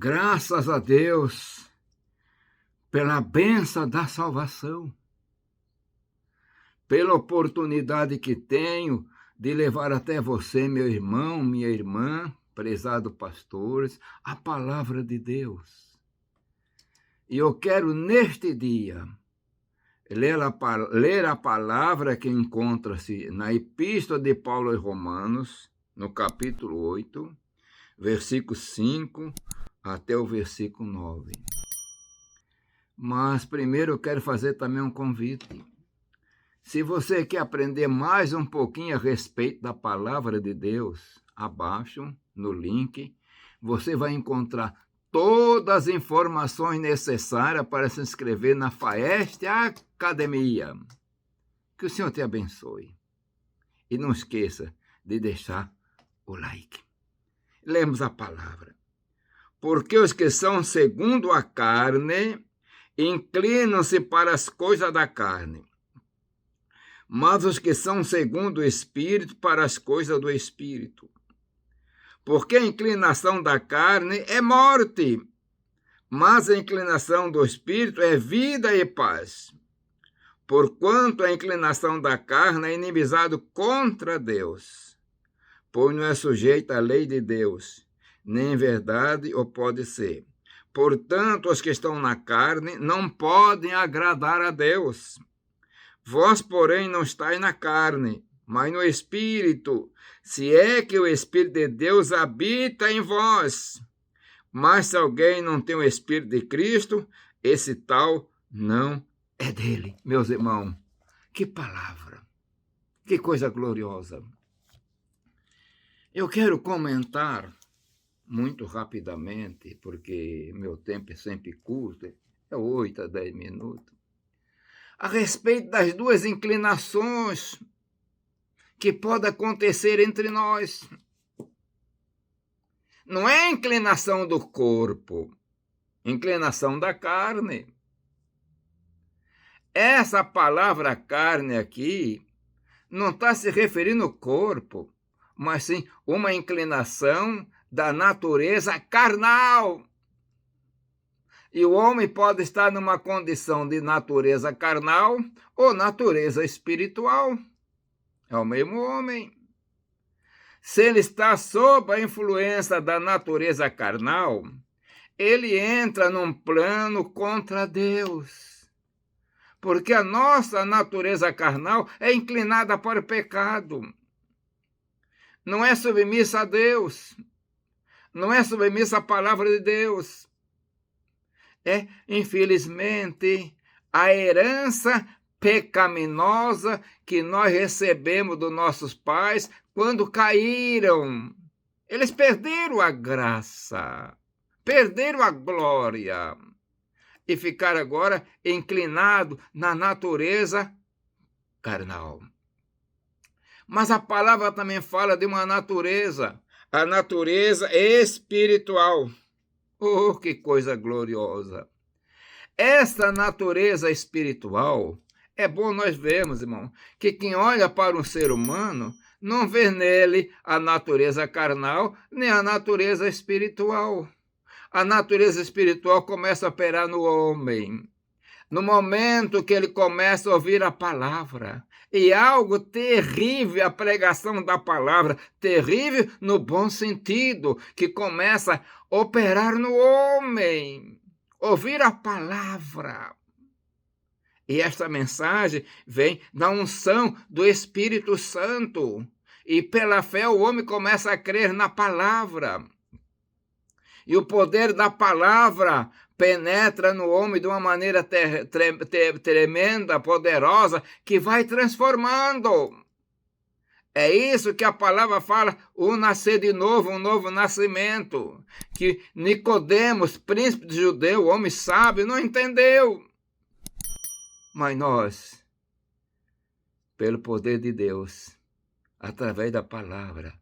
Graças a Deus pela bênção da salvação, pela oportunidade que tenho de levar até você, meu irmão, minha irmã, prezado pastores, a palavra de Deus. E eu quero, neste dia, ler a palavra que encontra-se na Epístola de Paulo aos Romanos, no capítulo 8, versículo 5 até o versículo 9. Mas primeiro eu quero fazer também um convite. Se você quer aprender mais um pouquinho a respeito da palavra de Deus, abaixo, no link, você vai encontrar todas as informações necessárias para se inscrever na FAEST Academia. Que o Senhor te abençoe. E não esqueça de deixar o like. Lemos a palavra. Porque os que são segundo a carne inclinam-se para as coisas da carne, mas os que são segundo o Espírito para as coisas do Espírito. Porque a inclinação da carne é morte, mas a inclinação do Espírito é vida e paz. Porquanto a inclinação da carne é inimizade contra Deus, pois não é sujeita à lei de Deus, nem em verdade o pode ser. Portanto, os que estão na carne não podem agradar a Deus. Vós, porém, não estáis na carne, mas no Espírito, se é que o Espírito de Deus habita em vós. Mas se alguém não tem o Espírito de Cristo, esse tal não é dele. Meus irmãos, que palavra, que coisa gloriosa. Eu quero comentar muito rapidamente, porque meu tempo é sempre curto, é 8 a 10 minutos, a respeito das duas inclinações que podem acontecer entre nós. Não é a inclinação do corpo, inclinação da carne. Essa palavra carne aqui não está se referindo ao corpo, mas sim uma inclinação da natureza carnal. E o homem pode estar numa condição de natureza carnal ou natureza espiritual. É o mesmo homem. Se ele está sob a influência da natureza carnal, ele entra num plano contra Deus. Porque a nossa natureza carnal é inclinada para o pecado. Não é submissa a Deus. Não é submissa à palavra de Deus. É, infelizmente, a herança pecaminosa que nós recebemos dos nossos pais quando caíram. Eles perderam a graça, perderam a glória e ficaram agora inclinados na natureza carnal. Mas a palavra também fala de uma natureza, a natureza espiritual. Oh, que coisa gloriosa! Essa natureza espiritual, é bom nós vermos, irmão, que quem olha para um ser humano não vê nele a natureza carnal nem a natureza espiritual. A natureza espiritual começa a operar no homem. No momento que ele começa a ouvir a palavra, e algo terrível, a pregação da palavra, terrível no bom sentido, que começa a operar no homem, ouvir a palavra. E esta mensagem vem da unção do Espírito Santo, e pela fé o homem começa a crer na palavra. E o poder da palavra penetra no homem de uma maneira tremenda, poderosa, que vai transformando. É isso que a palavra fala, o nascer de novo, um novo nascimento. Que Nicodemos, príncipe de judeu, homem sábio, não entendeu. Mas nós, pelo poder de Deus, através da palavra,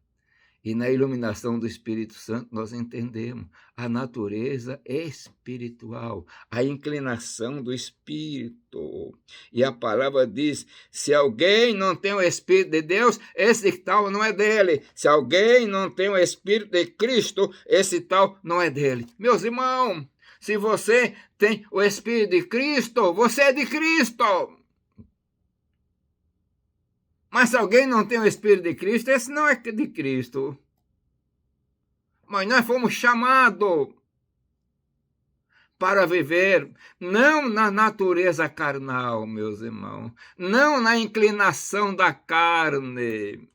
E na iluminação do Espírito Santo nós entendemos a natureza espiritual, a inclinação do Espírito. E a palavra diz, se alguém não tem o Espírito de Deus, esse tal não é dele. Se alguém não tem o Espírito de Cristo, esse tal não é dele. Meus irmãos, se você tem o Espírito de Cristo, você é de Cristo. Mas se alguém não tem o Espírito de Cristo, esse não é de Cristo. Mas nós fomos chamados para viver não na natureza carnal, meus irmãos, não na inclinação da carne,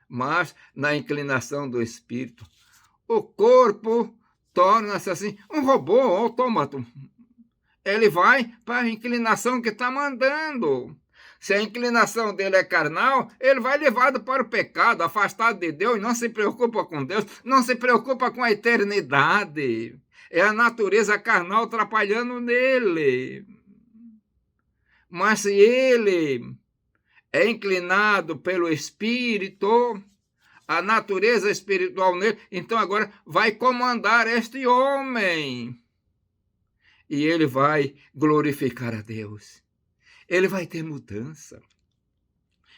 mas na inclinação do Espírito. O corpo torna-se assim um robô, um autômato. Ele vai para a inclinação que está mandando. Se a inclinação dele é carnal, ele vai levado para o pecado, afastado de Deus, não se preocupa com Deus, não se preocupa com a eternidade. É a natureza carnal atrapalhando nele. Mas se ele é inclinado pelo Espírito, a natureza espiritual nele, então agora vai comandar este homem. E ele vai glorificar a Deus. Ele vai ter mudança.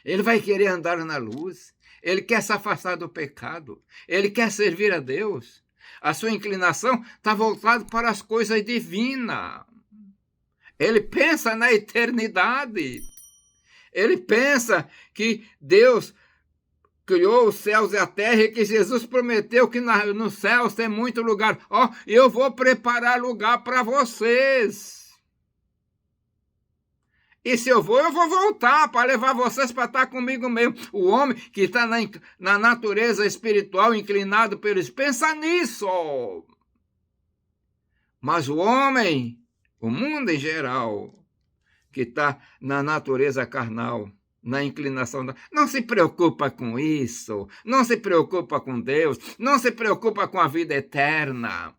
Ele vai querer andar na luz. Ele quer se afastar do pecado. Ele quer servir a Deus. A sua inclinação está voltada para as coisas divinas. Ele pensa na eternidade. Ele pensa que Deus criou os céus e a terra e que Jesus prometeu que nos céus tem muito lugar. Ó, eu vou preparar lugar para vocês. E se eu vou voltar para levar vocês para estar comigo mesmo. O homem que está na natureza espiritual, inclinado pelo Espírito, pensa nisso. Mas o homem, o mundo em geral, que está na natureza carnal, na inclinação, não se preocupa com isso, não se preocupa com Deus, não se preocupa com a vida eterna.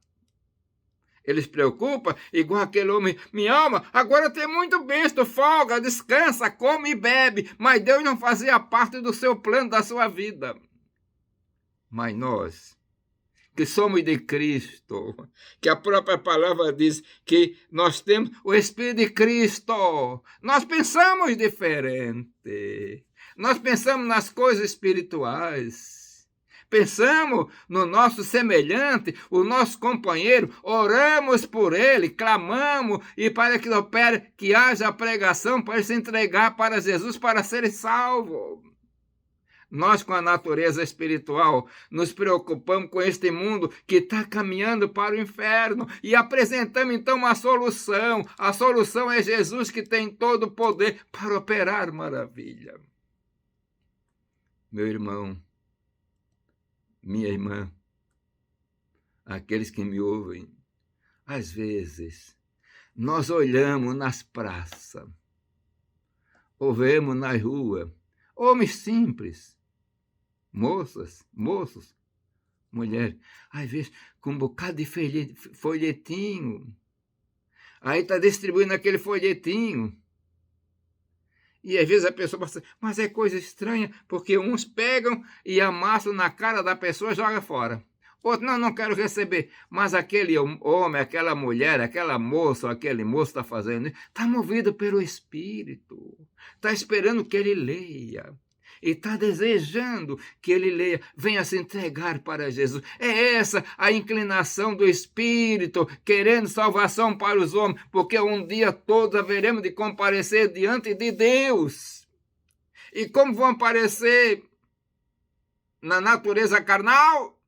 Eles preocupam, igual aquele homem, minha alma, agora tem muito bem, folga, descansa, come e bebe, mas Deus não fazia parte do seu plano, da sua vida. Mas nós, que somos de Cristo, que a própria palavra diz que nós temos o Espírito de Cristo, nós pensamos diferente, nós pensamos nas coisas espirituais. Pensamos no nosso semelhante, o nosso companheiro, oramos por ele, clamamos e para que opere, que haja pregação para ele se entregar para Jesus para ser salvo. Nós, com a natureza espiritual, nos preocupamos com este mundo que está caminhando para o inferno e apresentamos então uma solução. A solução é Jesus, que tem todo o poder para operar maravilha. Meu irmão, minha irmã, aqueles que me ouvem, às vezes nós olhamos nas praças, ou vemos na rua, homens simples, moças, moços, mulheres, às vezes com um bocado de folhetinho, aí está distribuindo aquele folhetinho. E às vezes a pessoa pensa, mas é coisa estranha, porque uns pegam e amassam na cara da pessoa e jogam fora. Outro, não quero receber. Mas aquele homem, aquela mulher, aquela moça, ou aquele moço está fazendo isso, está movido pelo Espírito. Está esperando que ele leia. E está desejando que ele leia, venha se entregar para Jesus. É essa a inclinação do Espírito, querendo salvação para os homens, porque um dia todos haveremos de comparecer diante de Deus. E como vão aparecer? Na natureza carnal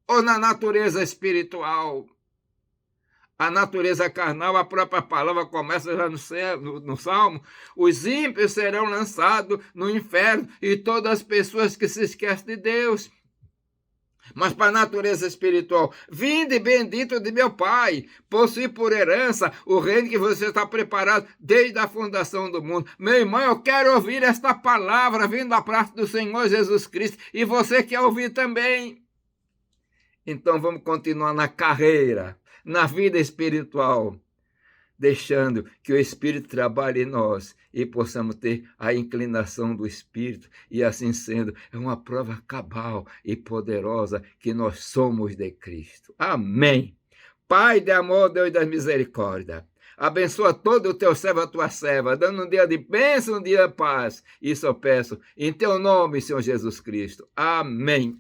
ou na natureza espiritual? A natureza carnal, a própria palavra começa já no Salmo, os ímpios serão lançados no inferno e todas as pessoas que se esquecem de Deus. Mas para a natureza espiritual, vinde bendito de meu Pai, possui por herança o reino que você está preparado desde a fundação do mundo. Meu irmão, eu quero ouvir esta palavra vindo da parte do Senhor Jesus Cristo, e você quer ouvir também. Então vamos continuar na carreira, na vida espiritual, deixando que o Espírito trabalhe em nós e possamos ter a inclinação do Espírito, e assim sendo, é uma prova cabal e poderosa que nós somos de Cristo. Amém. Pai de amor, Deus das misericórdias, abençoa todo o teu servo, a tua serva, dando um dia de bênção, um dia de paz. Isso eu peço em teu nome, Senhor Jesus Cristo. Amém.